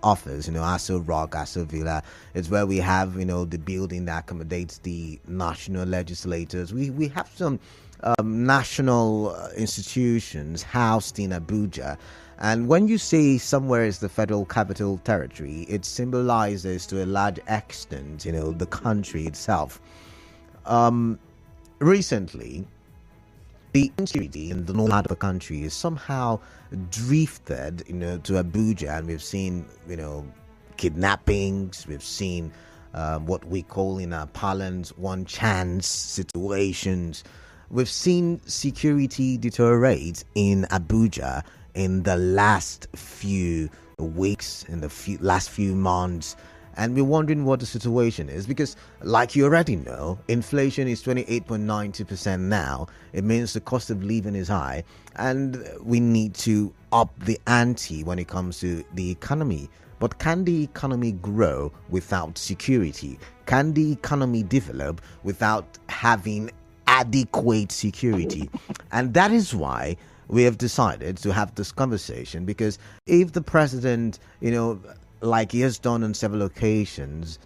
office, Aso Rock, Aso Villa. It's where we have, the building that accommodates the national legislators. We have some national institutions housed in Abuja. And when you say somewhere is the Federal Capital Territory, it symbolizes to a large extent, the country itself. Recently, the insecurity in the north part of the country is somehow drifted, to Abuja, and we've seen, kidnappings. We've seen what we call in our parlance one chance situations. We've seen security deteriorate in Abuja in the last few weeks, in the last few months. And we're wondering what the situation is because, like you already know, inflation is 28.92% now. It means the cost of living is high, and we need to up the ante when it comes to the economy. But can the economy grow without security? Can the economy develop without having adequate security? And that is why we have decided to have this conversation, because if the president, like he has done on several occasions,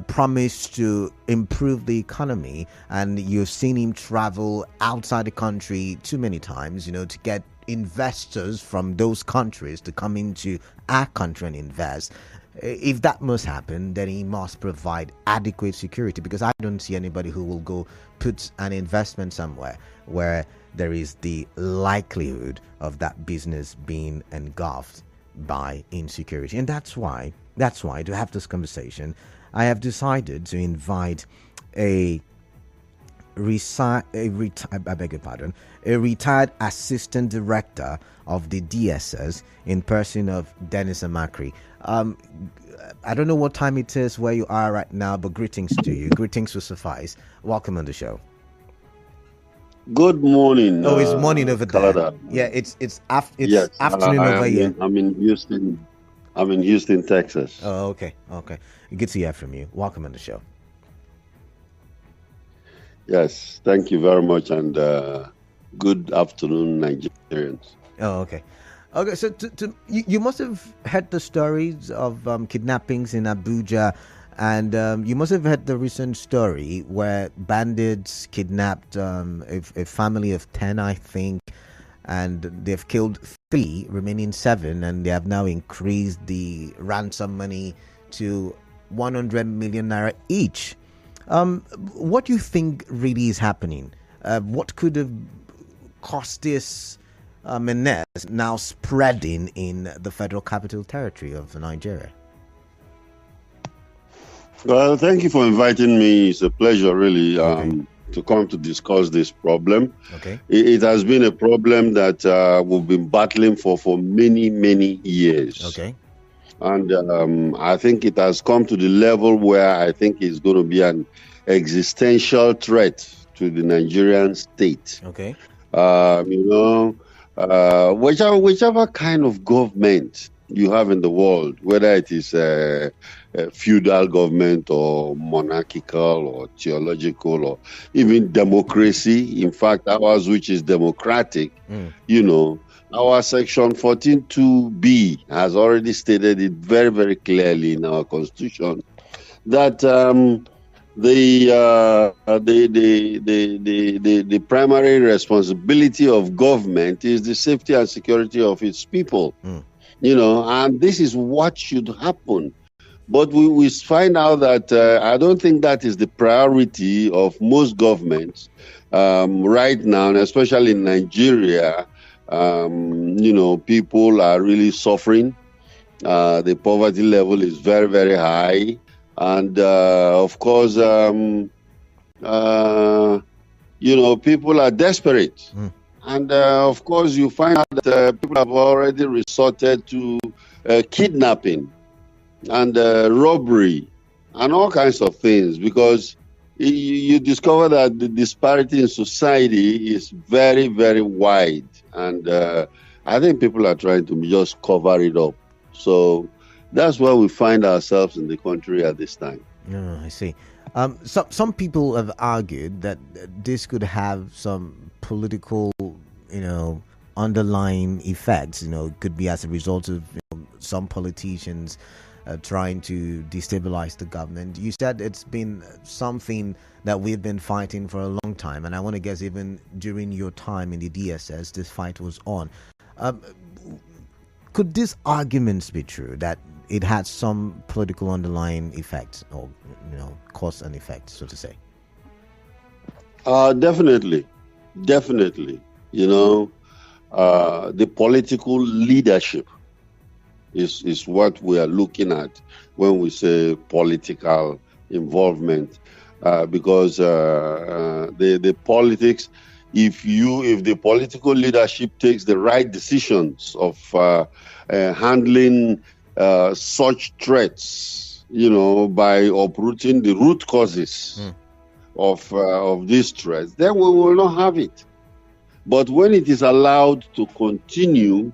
promised to improve the economy, and you've seen him travel outside the country too many times, to get investors from those countries to come into our country and invest. If that must happen, then he must provide adequate security, because I don't see anybody who will go put an investment somewhere where there is the likelihood of that business being engulfed by insecurity. And that's why to have this conversation, I have decided to invite a retired assistant director of the DSS in person of Dennis Amachree. I don't know what time it is where you are right now, but greetings to you. Greetings will suffice. Welcome on the show. Good morning. Oh, it's morning over Canada. there. Yeah, it's afternoon over here. I'm in Houston, Texas. Oh, okay. Good to hear from you. Welcome on the show. Yes, thank you very much, and good afternoon, Nigerians. Oh, okay. Okay, so you must have heard the stories of kidnappings in Abuja, and you must have heard the recent story where bandits kidnapped a family of 10, I think, and they've killed 3, remaining 7, and they have now increased the ransom money to 100 million naira each. What do you think really is happening? What could have caused this menace now spreading in the Federal Capital Territory of Nigeria? Well, thank you for inviting me. It's a pleasure, really, to come to discuss this problem. Okay. It has been a problem that we've been battling for many, many years. Okay. And I think it has come to the level where I think it's going to be an existential threat to the Nigerian state. Okay. Whichever kind of government you have in the world, whether it is a feudal government or monarchical or theological or even democracy, in fact, ours, which is democratic, our section 14.2b has already stated it very, very clearly in our constitution that the primary responsibility of government is the safety and security of its people. And this is what should happen. But we find out that I don't think that is the priority of most governments right now, and especially in Nigeria. People are really suffering. The poverty level is very, very high. And, of course, people are desperate. And, of course, you find out that people have already resorted to kidnapping and robbery and all kinds of things, because you discover that the disparity in society is very, very wide. And I think people are trying to just cover it up. So that's where we find ourselves in the country at this time. Oh, I see. Some people have argued that this could have some political, underlying effects. It could be as a result of some politicians trying to destabilize the government. You said it's been something that we've been fighting for a long time, and I want to guess even during your time in the DSS, this fight was on. Could these arguments be true, that it had some political underlying effect, or cause and effect, so to say? Definitely. The political leadership is what we are looking at when we say political involvement, because the politics, if the political leadership takes the right decisions of handling such threats, by uprooting the root causes of these threats, then we will not have it. But when it is allowed to continue,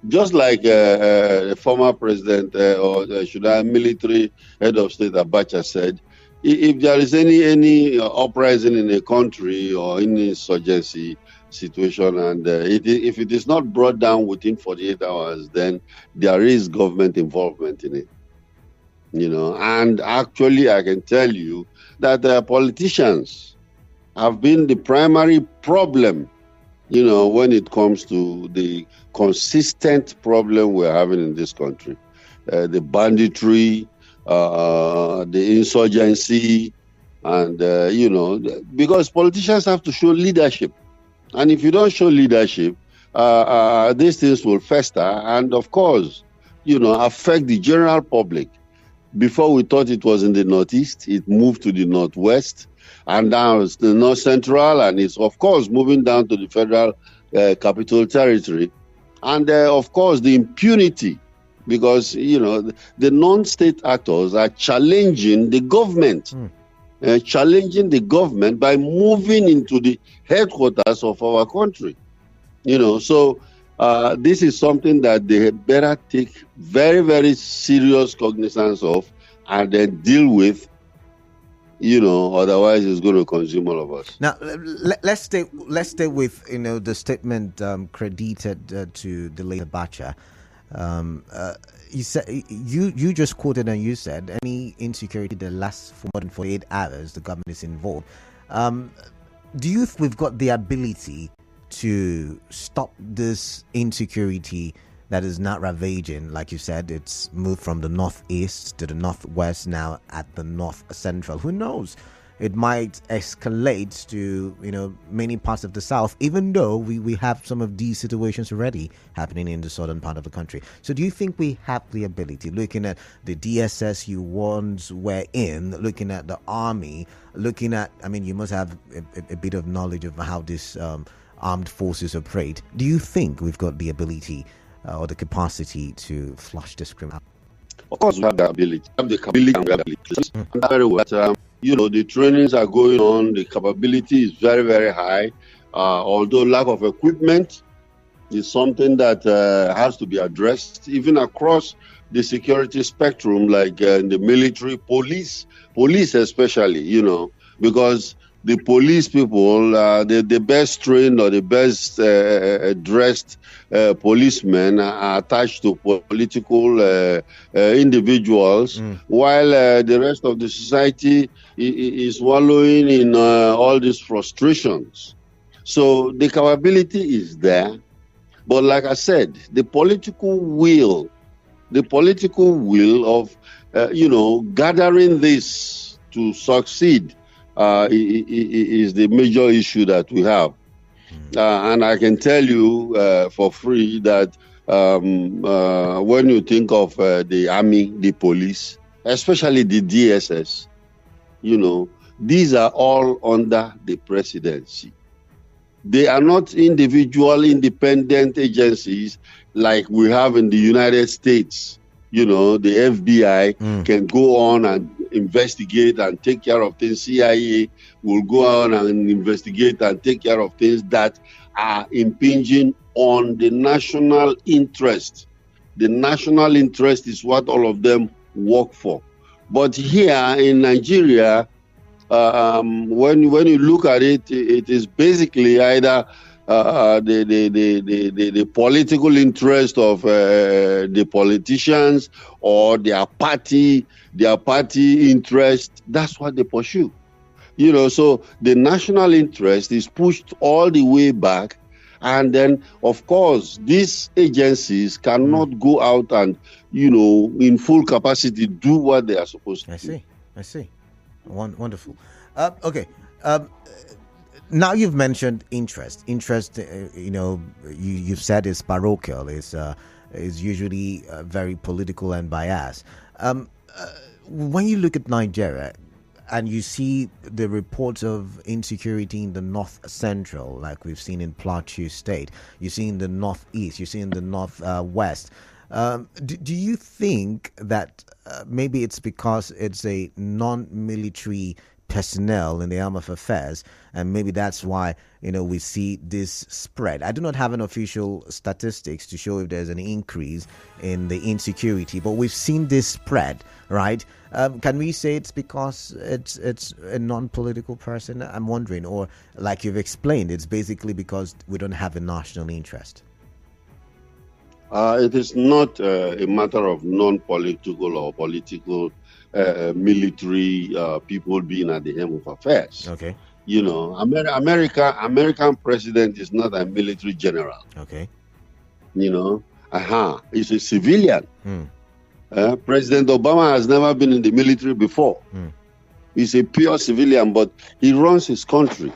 just like a former president military head of state Abuja said, if there is any uprising in a country or any insurgency situation, and if it is not brought down within 48 hours, then there is government involvement in it. And actually, I can tell you that politicians have been the primary problem, when it comes to the consistent problem we're having in this country. The banditry, the insurgency, and, because politicians have to show leadership. And if you don't show leadership, these things will fester and, of course, affect the general public. Before we thought it was in the northeast, it moved to the northwest, and now it's the north central, and it's, of course, moving down to the federal capital territory. And, of course, the impunity, because, the non-state actors are challenging the government, by moving into the headquarters of our country. So this is something that they better take very, very serious cognizance of and then deal with, otherwise it's going to consume all of us. Now, let's stay with, the statement credited to the late Abacha. You said, you just quoted and you said any insecurity that lasts for more than 48 hours, the government is involved. Do you think we've got the ability to stop this insecurity that is not ravaging? Like you said, it's moved from the northeast to the northwest, now at the north central. Who knows? It might escalate to, many parts of the south, even though we have some of these situations already happening in the southern part of the country. So do you think we have the ability, looking at the DSS you once were in, looking at the army, looking at, you must have a bit of knowledge of how this armed forces operate. Do you think we've got the ability or the capacity to flush this crime out? Of course, we have the ability. We have the capability and ability. Very well. The trainings are going on. The capability is very, very high. Although lack of equipment is something that has to be addressed, even across the security spectrum, like in the military, police especially, because the police people, the best trained or the best dressed policemen are attached to political individuals, while the rest of the society is wallowing in all these frustrations. So the capability is there, but like I said, the political will of gathering this to succeed is the major issue that we have. And I can tell you for free that when you think of the army, the police, especially the DSS, these are all under the presidency. They are not individual independent agencies like we have in the United States. The FBI can go on and investigate and take care of things. CIA will go on and investigate and take care of things that are impinging on the national interest. The national interest is what all of them work for. But here in Nigeria, when you look at it, it is basically either the political interest of the politicians or their party interest. That's what they pursue. So the national interest is pushed all the way back. And then, of course, these agencies cannot go out and, in full capacity, do what they are supposed to do. I see. Wonderful. Okay. Now you've mentioned interest. Interest, you've said is parochial, is usually very political and biased. When you look at Nigeria, and you see the reports of insecurity in the north central, like we've seen in Plateau State, you see in the northeast, you see in the northwest. Do you think that maybe it's because it's a non-military personnel in the arm of affairs, and maybe that's why we see this spread? I do not have an official statistics to show if there's an increase in the insecurity, but we've seen this spread, right? Can we say it's because it's a non-political person? I'm wondering, or like you've explained, it's basically because we don't have a national interest. It is not a matter of non-political or political military people being at the helm of affairs. Okay. American president is not a military general. Okay. He's a civilian. President Obama has never been in the military before. He's a pure civilian, but he runs his country,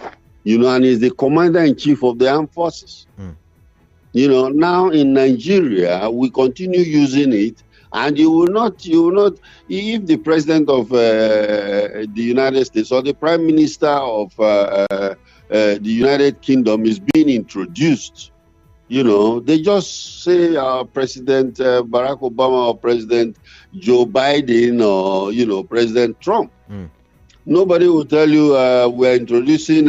and he's the commander-in-chief of the armed forces. Now in Nigeria, we continue using it, and you will not, if the president of the United States or the prime minister of the United Kingdom is being introduced, they just say President Barack Obama or President Joe Biden or, President Trump. Nobody will tell you we're introducing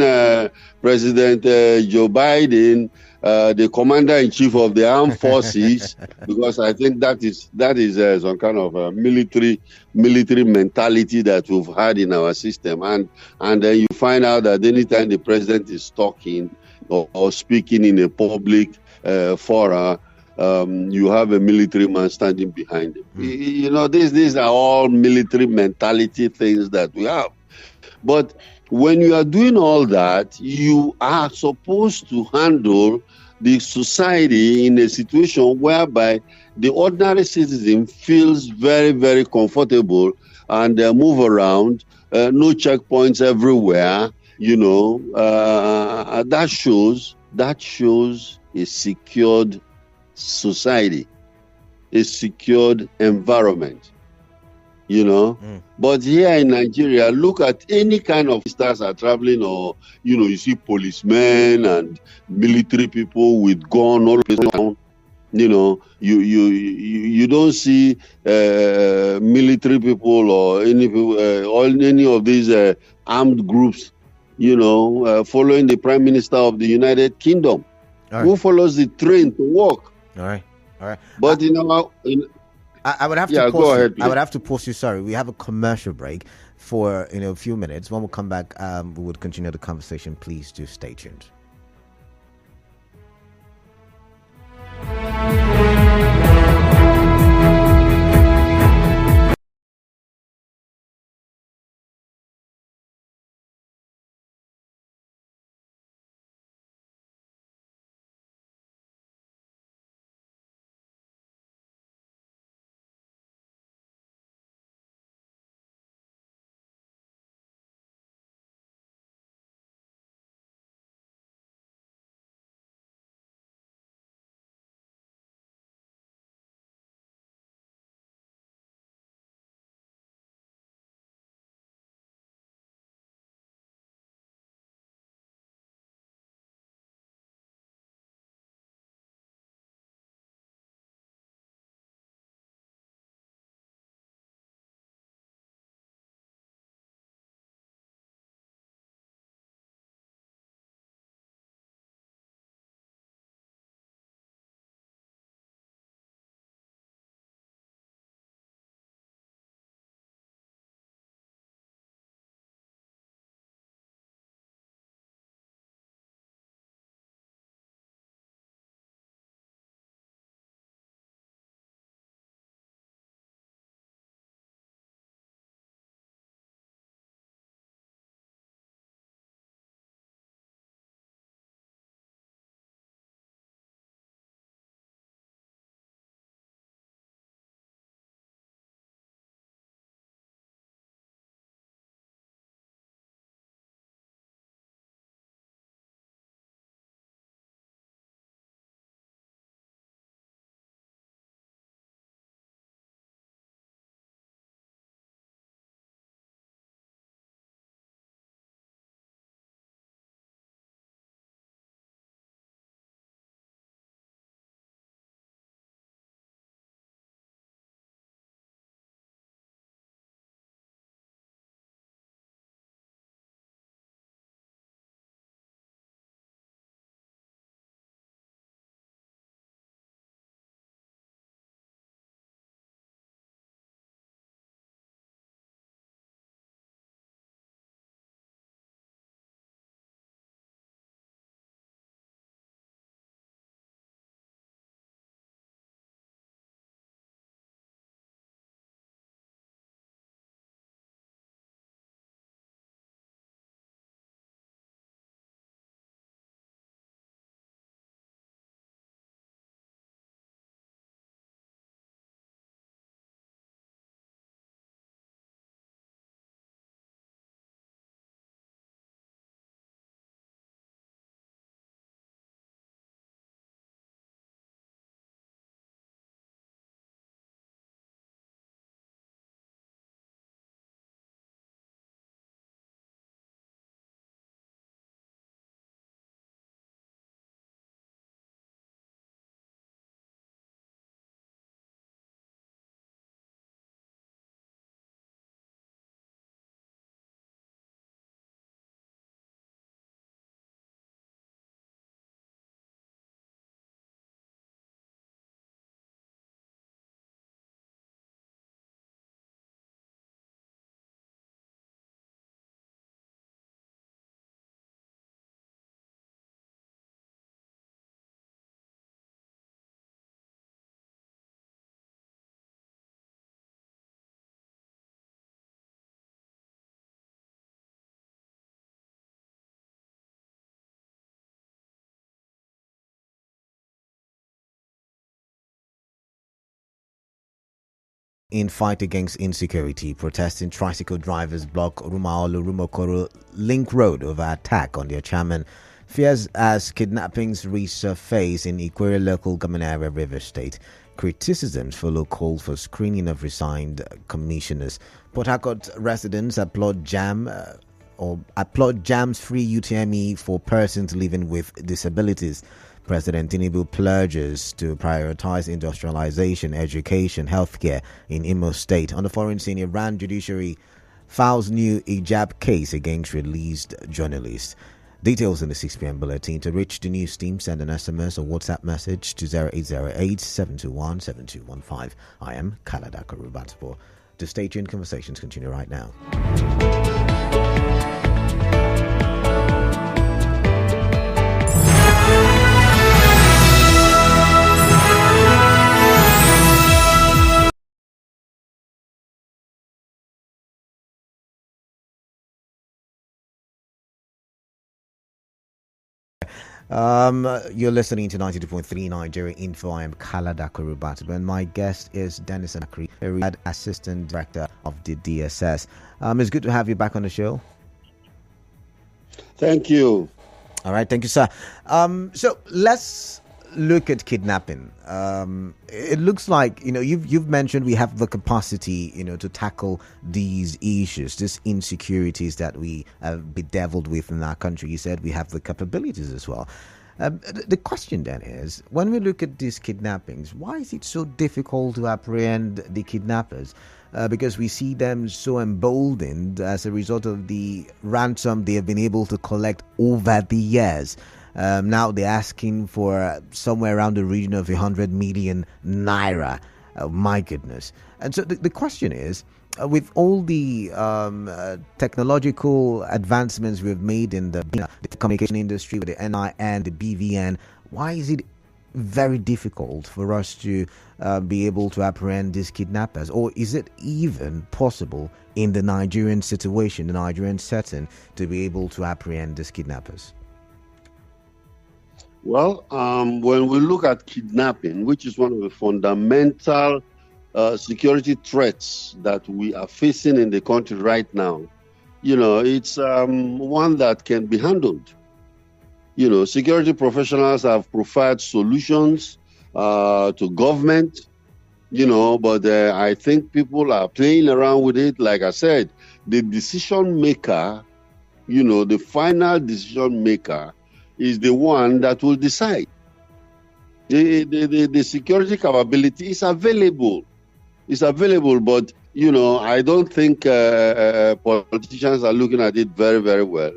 President Joe Biden, the commander-in-chief of the armed forces, because I think that is some kind of a military mentality that we've had in our system. And then you find out that anytime the president is talking or speaking in a public fora, you have a military man standing behind him. These are all military mentality things that we have. But when you are doing all that, you are supposed to handle the society in a situation whereby the ordinary citizen feels very, very comfortable and move around, no checkpoints everywhere. That shows a secured society, a secured environment. But here in Nigeria, look at any kind of stars are traveling, or you see policemen and military people with gun all around. You don't see military people or any people, or any of these armed groups, following the prime minister of the United Kingdom, who follows the train to walk. All right. But I would have to pause go ahead, you. I would have to pause you. Sorry, we have a commercial break for a few minutes. When we come back, we would continue the conversation. Please do stay tuned. In fight against insecurity, protesting tricycle drivers block Rumaolu-Rumokoro Link Road over attack on their chairman. Fears as kidnappings resurface in Ikwere local government area, River State. Criticisms follow call for screening of resigned commissioners. Port Harcourt residents applaud jams-free UTME for persons living with disabilities. President Tinubu pledges to prioritize industrialization, education, healthcare in Imo State. On the foreign scene, Iran judiciary files new hijab case against released journalists. Details in the 6 p.m. bulletin. To reach the news team, send an SMS or WhatsApp message to 0808-721-7215. I am Kalada Karubatspor. To stay tuned, conversations continue right now. You're listening to 92.3 Nigeria Info. I am Kalada Kurubatu, and my guest is Dennis Amachree, a retired assistant director of the DSS. It's good to have you back on the show. Thank you. All right, thank you, sir. So let's look at kidnapping. It looks like, you've mentioned we have the capacity, to tackle these issues, these insecurities that we have bedeviled with in our country. You said we have the capabilities as well. The question then is, when we look at these kidnappings, why is it so difficult to apprehend the kidnappers? Because we see them so emboldened as a result of the ransom they have been able to collect over the years. Now they're asking for somewhere around the region of 100 million naira. My goodness. And so the question is, with all the technological advancements we've made in the communication industry, with the NIN, the BVN, why is it very difficult for us to be able to apprehend these kidnappers? Or is it even possible in the Nigerian situation, the Nigerian setting, to be able to apprehend these kidnappers? Well, when we look at kidnapping, which is one of the fundamental security threats that we are facing in the country right now, it's one that can be handled. Security professionals have provided solutions to government, but I think people are playing around with it. Like I said, the decision maker, the final decision maker is the one that will decide. The security capability is available. It's available, but, I don't think politicians are looking at it very, very well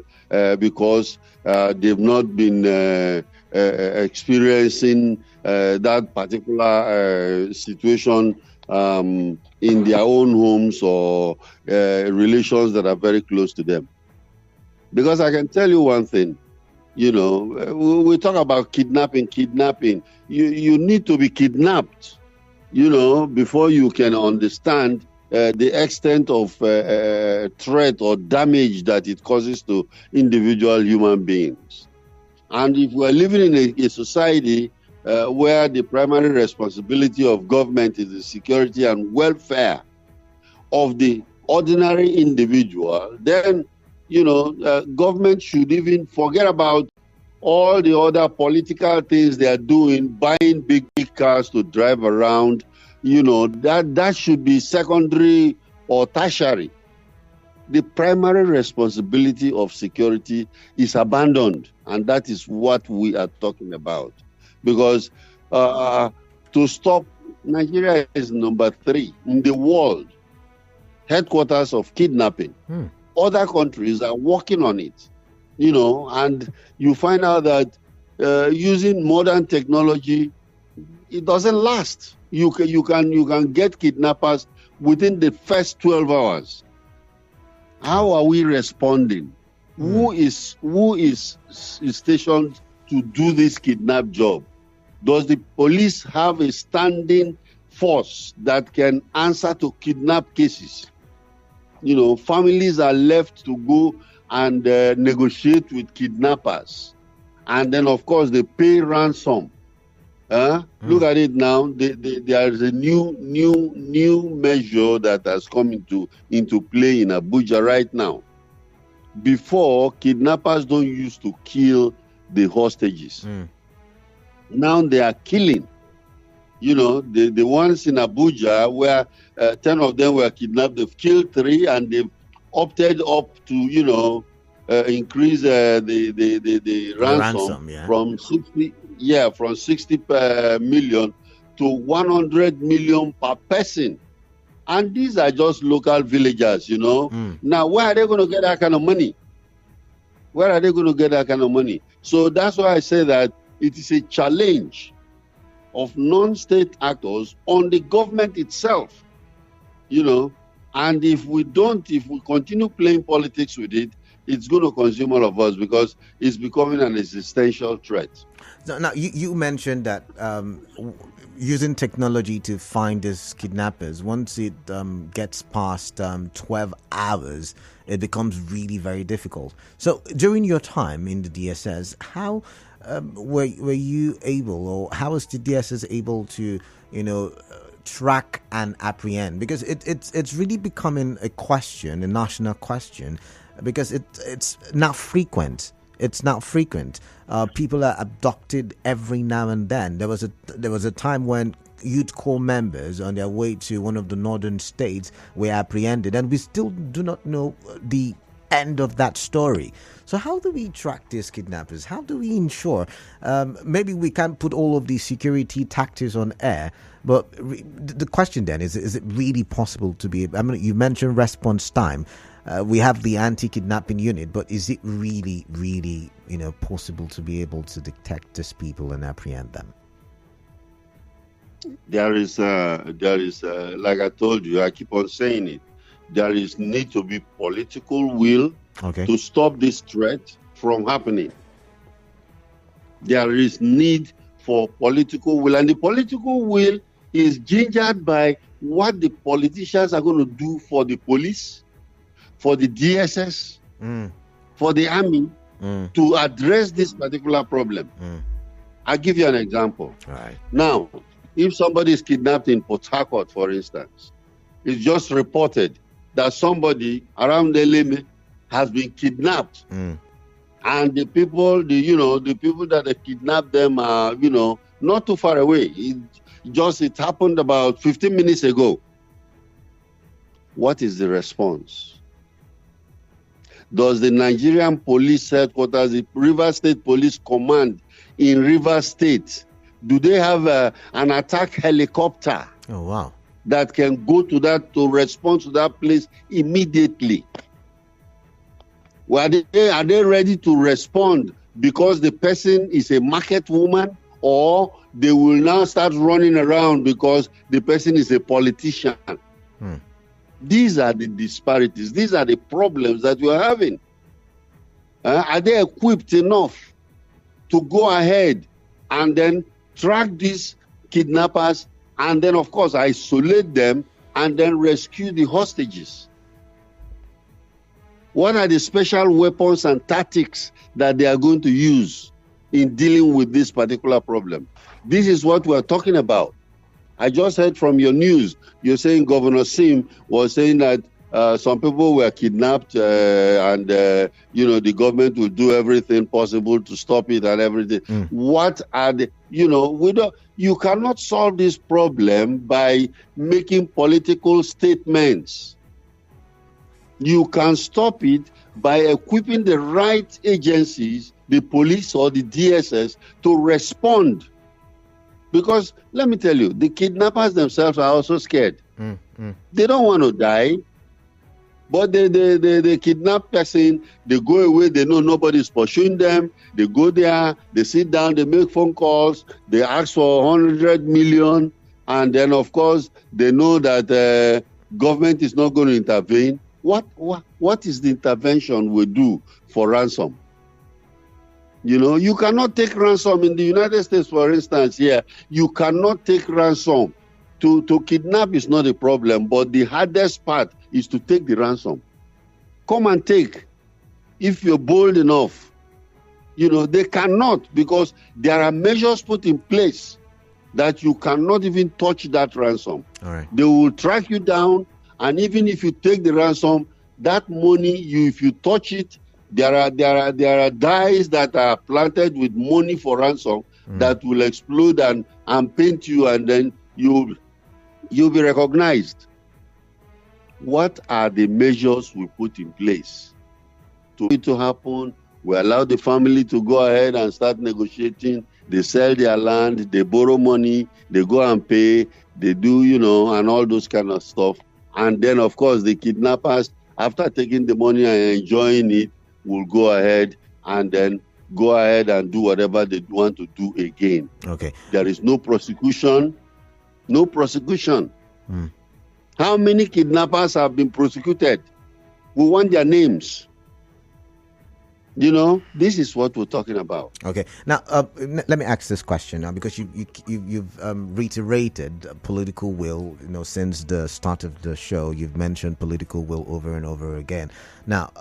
because they've not been experiencing that particular situation in their own homes or relations that are very close to them. Because I can tell you one thing, we talk about kidnapping. You need to be kidnapped, before you can understand the extent of threat or damage that it causes to individual human beings. And if we're living in a society where the primary responsibility of government is the security and welfare of the ordinary individual, then government should even forget about all the other political things they are doing, buying big cars to drive around. That should be secondary or tertiary. The primary responsibility of security is abandoned, and that is what we are talking about. Because to stop, Nigeria is number 3 in the world, headquarters of kidnapping. Other countries are working on it, and you find out that using modern technology, it doesn't last. You can get kidnappers within the first 12 hours. How are we responding? Who is stationed to do this kidnap job? Does the police have a standing force that can answer to kidnap cases? Families are left to go and negotiate with kidnappers. And then, of course, they pay ransom Look at it now. There is a new measure that has come into play in Abuja right now. Before, kidnappers don't used to kill the hostages. Now they are killing. You know, the ones in Abuja where 10 of them were kidnapped, they've killed 3, and they've opted up to, increase the ransom from 60 million to 100 million per person. And these are just local villagers, Now, where are they going to get that kind of money? Where are they going to get that kind of money? So that's why I say that it is a challenge of non-state actors on the government itself, And if we continue playing politics with it, it's going to consume all of us because it's becoming an existential threat. Now, you mentioned that using technology to find these kidnappers, once it gets past 12 hours, it becomes really very difficult. So during your time in the DSS, how were you able, or how was the DSS able to, track and apprehend? Because it's really becoming a question, a national question, because it's not frequent. It's not frequent. People are abducted every now and then. There was a time when youth corps members on their way to one of the northern states were apprehended, and we still do not know the end of that story. So how do we track these kidnappers? How do we ensure? Maybe we can't put all of these security tactics on air, but the question then is it really possible to be? I mean, you mentioned response time. We have the anti-kidnapping unit, but is it really, really, possible to be able to detect these people and apprehend them? There is, like I told you, I keep on saying it. There is need to be political will to stop this threat from happening. There is need for political will, and the political will is gingered by what the politicians are going to do for the police, for the DSS, for the army, to address this particular problem. I'll give you an example. Right. Now, if somebody is kidnapped in Port Harcourt, for instance, it's just reported that somebody around Eleme has been kidnapped. And the people, the people that have kidnapped them are, not too far away. It happened about 15 minutes ago. What is the response? Does the Nigerian Police Headquarters, the River State Police Command in River State, do they have an attack helicopter? Oh, wow. That can go to respond to that place immediately? Well, are they ready to respond because the person is a market woman, or they will now start running around because the person is a politician? These are the disparities. These are the problems that we are having. Are they equipped enough to go ahead and then track these kidnappers and then, of course, isolate them and then rescue the hostages? What are the special weapons and tactics that they are going to use in dealing with this particular problem? This is what we are talking about. I just heard from your news, you're saying Governor Sim was saying that some people were kidnapped and, the government will do everything possible to stop it and everything. What are the, you cannot solve this problem by making political statements. You can stop it by equipping the right agencies, the police or the DSS, to respond. Because let me tell you, the kidnappers themselves are also scared. They don't want to die, but they kidnap person, they go away, they know nobody's pursuing them, they go there, they sit down, they make phone calls, they ask for 100 million, and then of course they know that government is not going to intervene. What is the intervention we do for ransom? You cannot take ransom in the United States, for instance. Here, you cannot take ransom. To kidnap is not a problem, but the hardest part is to take the ransom. Come and take, if you're bold enough. They cannot, because there are measures put in place that you cannot even touch that ransom. All right. They will track you down, and even if you take the ransom, that money, if you touch it, there are dice that are planted with money for ransom that will explode and paint you, and then you'll be recognized. What are the measures we put in place to it to happen? We allow the family to go ahead and start negotiating. They sell their land, they borrow money, they go and pay, they do, and all those kind of stuff. And then, of course, the kidnappers, after taking the money and enjoying it, will go ahead and do whatever they want to do again. Okay. There is no prosecution. No prosecution. How many kidnappers have been prosecuted? We want their names. This is what we're talking about. Okay. Now, let me ask this question now, because you've reiterated political will. Since the start of the show, you've mentioned political will over and over again. Now,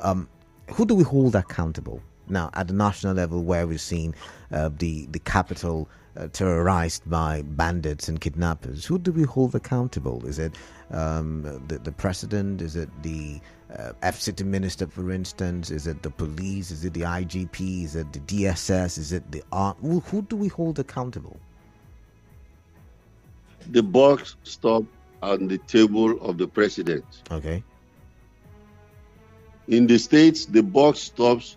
who do we hold accountable? Now, at the national level, where we've seen the capital terrorized by bandits and kidnappers, who do we hold accountable? Is it the president? Is it the FCT minister, for instance? Is it the police? Is it the IGP? Is it the DSS? Is it the army? Who do we hold accountable? The buck stops on the table of the president. Okay. In the states, the buck stops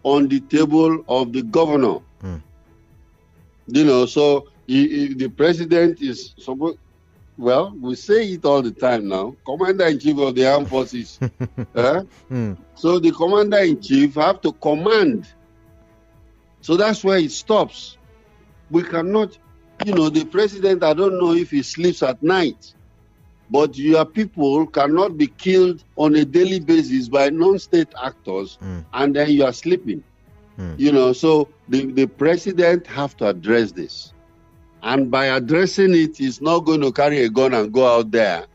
on the table of the governor. So if the president is supposed, we say it all the time now, Commander-in-Chief of the Armed Forces. So the Commander-in-Chief have to command. So that's where it stops. We cannot, the president, I don't know if he sleeps at night, but your people cannot be killed on a daily basis by non-state actors, and then you are sleeping. So the president have to address this. And by addressing it, he's not going to carry a gun and go out there,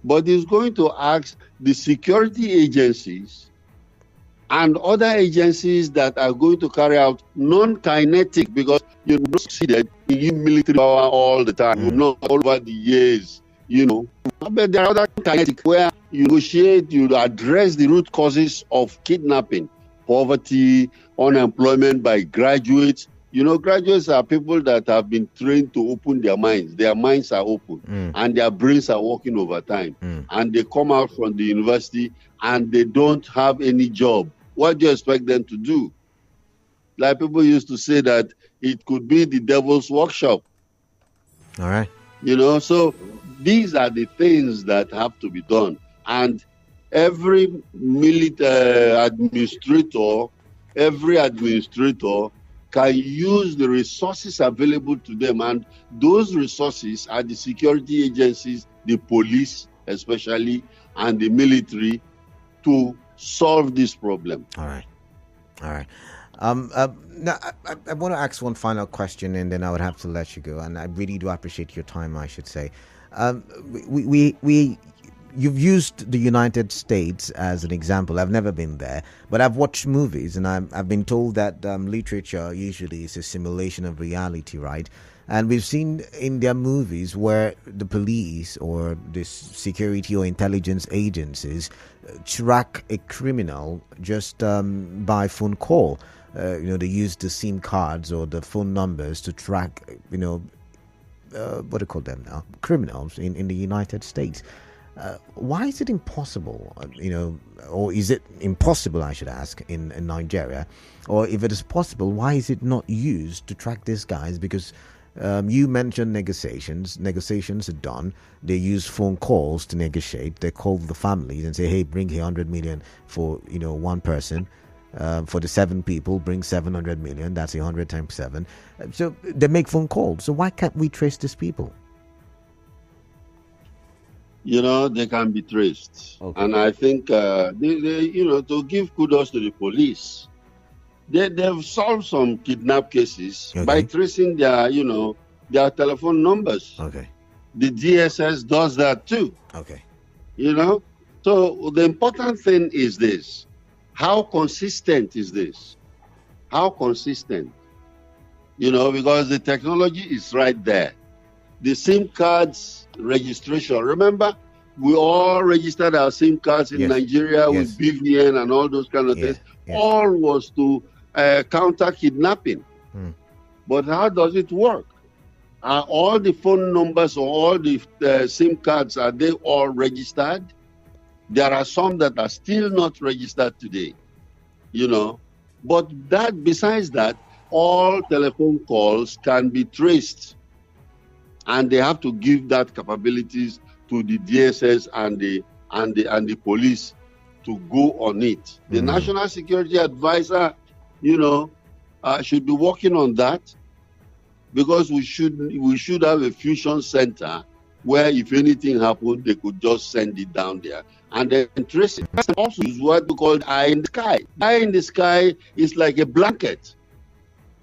but he's going to ask the security agencies and other agencies that are going to carry out non-kinetic, because you not succeeded in using military power all the time, all over the years, But there are other kinetic where you negotiate, you address the root causes of kidnapping, poverty, unemployment by graduates. Graduates are people that have been trained to open their minds. Their minds are open and their brains are working overtime. And they come out from the university and they don't have any job. What do you expect them to do? Like people used to say that it could be the devil's workshop. All right. So these are the things that have to be done. And every military administrator can use the resources available to them, and those resources are the security agencies, the police especially, and the military, to solve this problem. All right. Now, I want to ask one final question, and then I would have to let you go. And I really do appreciate your time, I should say. You've used the United States as an example. I've never been there, but I've watched movies, and I've been told that literature usually is a simulation of reality, right? And we've seen in their movies where the police or the security or intelligence agencies track a criminal just by phone call. They use the SIM cards or the phone numbers to track, what do you call them now? Criminals in the United States. Why is it impossible, or is it impossible, I should ask, in Nigeria? Or if it is possible, why is it not used to track these guys? Because you mentioned negotiations. Negotiations are done. They use phone calls to negotiate. They call the families and say, hey, bring 100 million for, one person. For the 7 people, bring 700 million. That's 100 times 7. So they make phone calls. So why can't we trace these people? They can be traced. Okay. And I think, to give kudos to the police, they've solved some kidnap cases by tracing their telephone numbers. Okay. The DSS does that too. Okay. So the important thing is this. How consistent is this? How consistent? because the technology is right there. The SIM cards registration. Remember, we all registered our SIM cards in Nigeria with BVN and all those kind of things. All was to counter kidnapping. But how does it work? Are all the phone numbers or all the SIM cards, are they all registered? There are some that are still not registered today, But besides that, all telephone calls can be traced. And they have to give that capabilities to the DSS and the police to go on it. The National Security Advisor, should be working on that, because we should have a fusion center where if anything happened, they could just send it down there and then trace it. Also use what we call eye in the sky. Eye in the sky is like a blanket.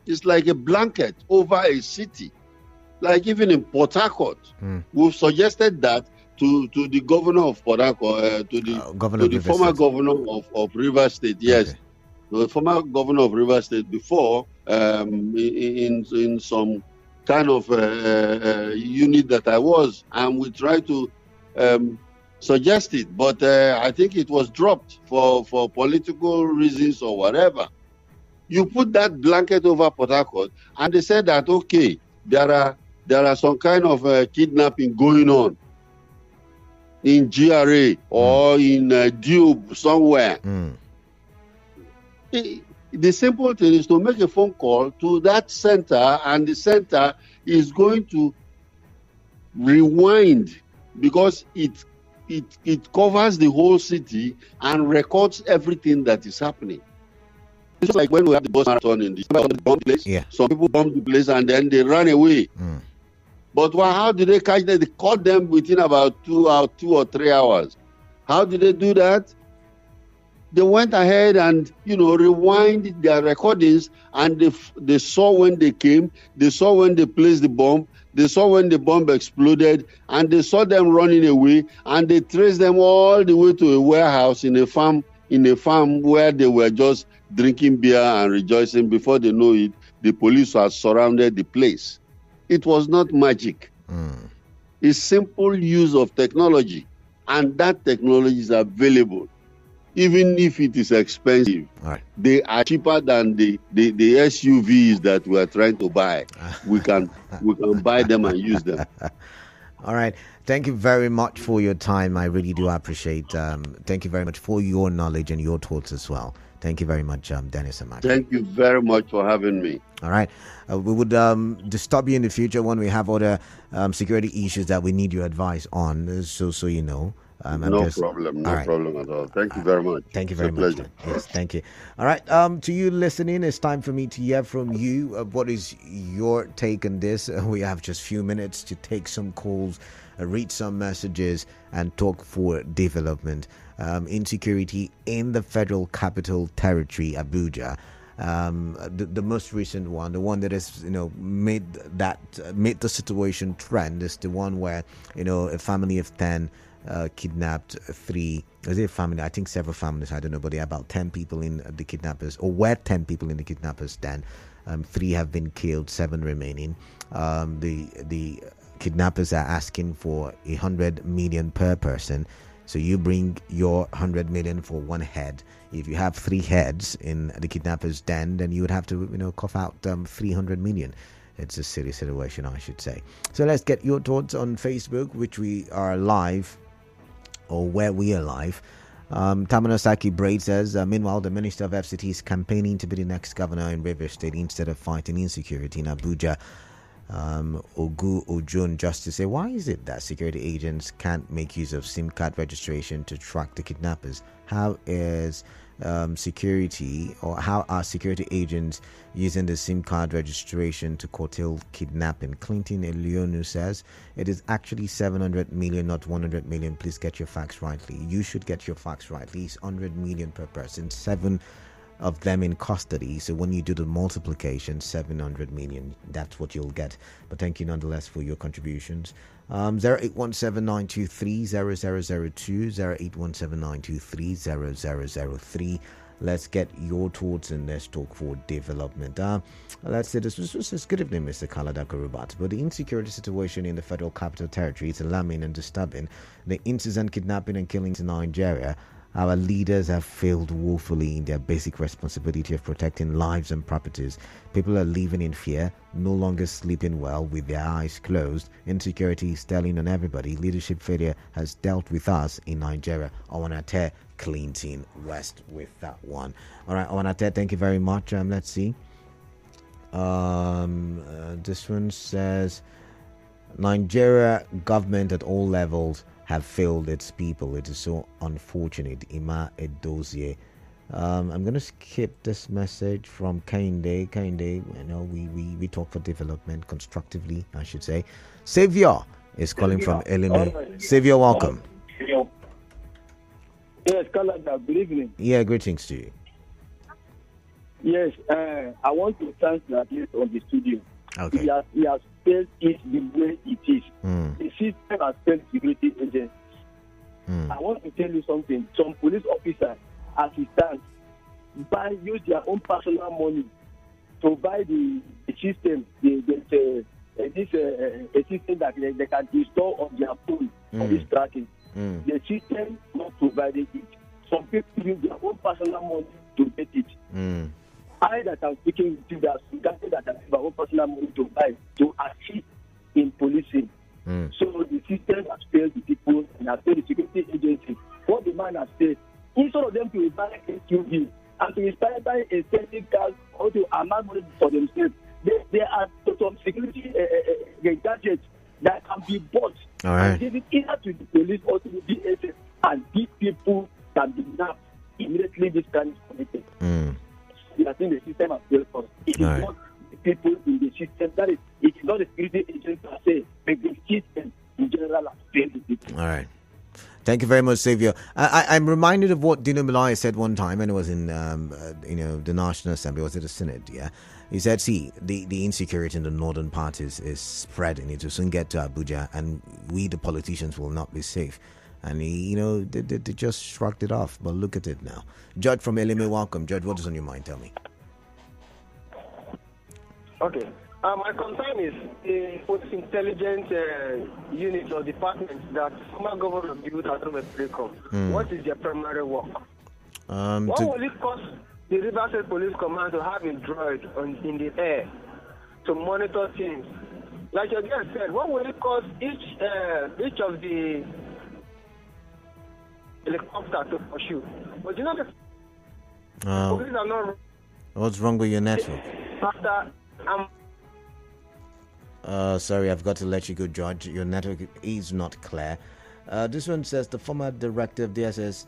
It's like a blanket over a city. Like even in Port Harcourt, we've suggested that to the governor of Port Harcourt, to the former governor of Rivers State. Yes, okay. The former governor of Rivers State before, in some kind of unit that I was, and we tried to suggest it, but I think it was dropped for political reasons or whatever. You put that blanket over Port Harcourt, and they said that, okay, there are some kind of kidnapping going on in GRA or in Dube somewhere. The simple thing is to make a phone call to that center, and the center is going to rewind, because it covers the whole city and records everything that is happening. It's like when we have the bus marathon in the place. Yeah. Some people bomb the place and then they run away. But how did they catch them? They caught them within about 2 or 3 hours. How did they do that? They went ahead and rewind their recordings, and they saw when they came, they saw when they placed the bomb, they saw when the bomb exploded, and they saw them running away, and they traced them all the way to a warehouse in a farm where they were just drinking beer and rejoicing. Before they know it, the police had surrounded the place. It was not magic. It's simple use of technology, and that technology is available. Even if it is expensive, right, they are cheaper than the SUVs that we are trying to buy. We can buy them and use them. All right. Thank you very much for your time. I really do appreciate. Thank you very much for your knowledge and your thoughts as well. Thank you very much, Dennis Amachree. Thank you very much for having me. All right. We would disturb you in the future when we have other security issues that we need your advice on, so you know. No problem at all. Thank you very much. Thank you very much. Yes, thank you. All right. To you listening, it's time for me to hear from you. What is your take on this? We have just a few minutes to take some calls, read some messages, and talk for development. Insecurity in the Federal Capital Territory, Abuja. The most recent one, the one that has made the situation trend, is the one where a family of 10 kidnapped 3. Is it a family? I think several families. I don't know, but there are about 10 people in the kidnappers, or were 10 people in the kidnappers den. 3 have been killed, 7 remaining. The kidnappers are asking for 100 million per person. So you bring your 100 million for one head. If you have 3 heads in the kidnappers den, then you would have to cough out 300 million. It's a serious situation, I should say. So let's get your thoughts on Facebook, which we are live, or where we are live. Tamanosaki Braid says, meanwhile, the Minister of FCT is campaigning to be the next governor in Rivers State instead of fighting insecurity in Abuja. Ogu Ojun just to say, why is it that security agents can't make use of SIM card registration to track the kidnappers? How are security agents using the SIM card registration to curtail kidnapping? Clinton Elionu says it is actually 700 million, not 100 million. Please get your facts rightly. You should get your facts rightly. It's 100 million per person, 7 of them in custody. So when you do the multiplication, 700 million, that's what you'll get. But thank you nonetheless for your contributions. 0817-923-0002, 0817-923-0003. Let's get your thoughts and let's talk for development. Let's say this is good evening, Mr. Kalada Kurubat. But the insecurity situation in the Federal Capital Territory is alarming and disturbing. The incessant kidnapping and killings in Nigeria. Our leaders have failed woefully in their basic responsibility of protecting lives and properties. People are living in fear, no longer sleeping well with their eyes closed. Insecurity is telling on everybody. Leadership failure has dealt with us in Nigeria. Owanate Clinton West with that one. All right, Owanate, thank you very much. Let's see. This one says Nigeria government at all levels have failed its people. It is so unfortunate. Ima Edozie. I'm going to skip this message from Kainde. Kainde, we talk for development constructively, I should say. Savior is calling from Elime. Right. Savior, welcome. Yes, Canada, good evening. Yeah, greetings to you. Yes, I want to thank the artist on the studio. Okay. He has failed it the way it is. The system has failed security agents. I want to tell you something. Some police officers, as it stands, use their own personal money to buy the system, a system that they can install on their phone for this tracking. The system not provided it. Some people use their own personal money to get it. I that I'm speaking with you, that I have my own personal money to buy to assist in policing. So the system has failed the people and has failed the security agency. What the man has said, instead of them to buy a SUV and to inspire by a safety cars or to amount money for themselves, there are some security gadgets that can be bought and given either to the police or to the DSS, and these people can be nabbed immediately this crime is committed. I think the system has failed us. It is not the people in the system. That is, it is not the security agents per se, but the system in general has failed the people. All right. Thank you very much, Xavier. I'm reminded of what Dino Malaya said one time, and it was in the National Assembly, was it a Synod? Yeah, he said, "See, the insecurity in the northern part is spreading. It will soon get to Abuja, and we, the politicians, will not be safe." And he, they just shrugged it off. But look at it now. Judge from Elime, welcome. Judge, what is on your mind? Tell me. Okay. My concern is the police intelligence unit or department that former governor of the youth has overtaken. What is their primary work? What will it cost the River State Police Command to have a droid in the air to monitor things? Like your guest said, what will it cost each of the helicopter to pursue? But the police are not. What's wrong with your network? Sorry, I've got to let you go, George. Your network is not clear. This one says the former director of DSS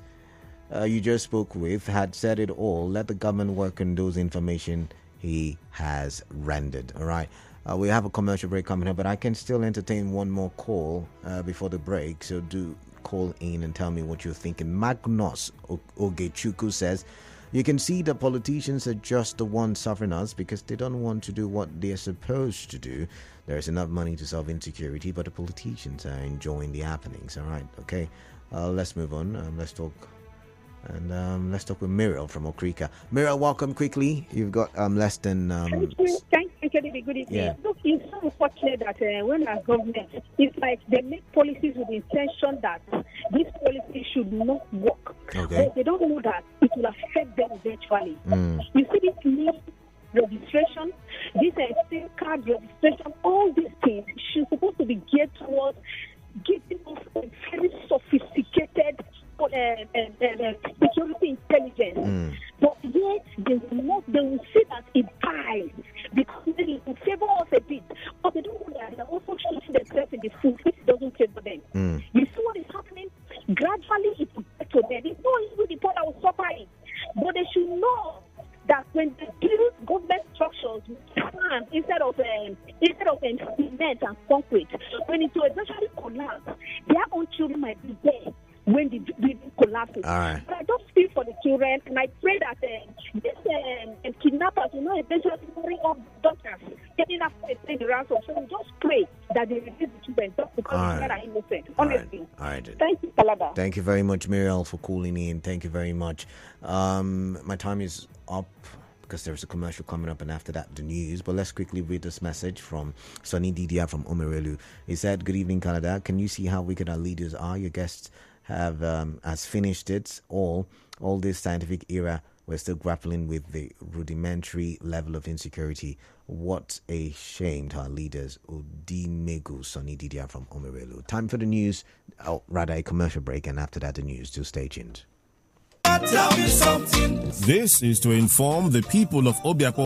you just spoke with had said it all. Let the government work on those information he has rendered. All right. We have a commercial break coming up, but I can still entertain one more call before the break. So do call in and tell me what you're thinking. Magnus Ogechuku says, you can see the politicians are just the ones suffering us because they don't want to do what they're supposed to do. There's enough money to solve insecurity, but the politicians are enjoying the happenings. All right, okay. Let's move on. Let's talk with Muriel from Okrika. Muriel, welcome quickly. You've got less than. Thank you. Good evening. Yeah. Look, it's so unfortunate that when our government, it's like they make policies with the intention that this policy should not work. Okay. But they don't know that it will affect them eventually. You see this new registration, this SIM card registration, all these things should supposed to be geared towards giving us a very sophisticated security intelligence. But yet they will say that it dies because they will favor us a bit. But they don't know that they're also shooting themselves in the foot, which doesn't favor them. You see what is happening? Gradually it will get to them. It's not even the part that will suffer it. But they should know that when they build government structures with sand instead of cement and concrete, when it will eventually collapse, their own children might be there when the building collapses. All right. But I just feel for the children, and I pray that these kidnappers will not eventually bring up daughters, getting after the ransom. So we just pray that they release the children just because the children are innocent. Honestly. All right. Thank you, Kalada. Thank you very much, Muriel, for calling in. Thank you very much. My time is up because there's a commercial coming up, and after that, the news. But let's quickly read this message from Sonny Didia from Omerelu. He said, "Good evening, Canada. Can you see how wicked our leaders are? Your guests have has finished it all this scientific era. We're still grappling with the rudimentary level of insecurity. What a shame to our leaders." Udimegu Sonny Didia from Omerelu. Time for the news, rather a commercial break, and after that, the news. Still stay tuned. This is to inform the people of Obiako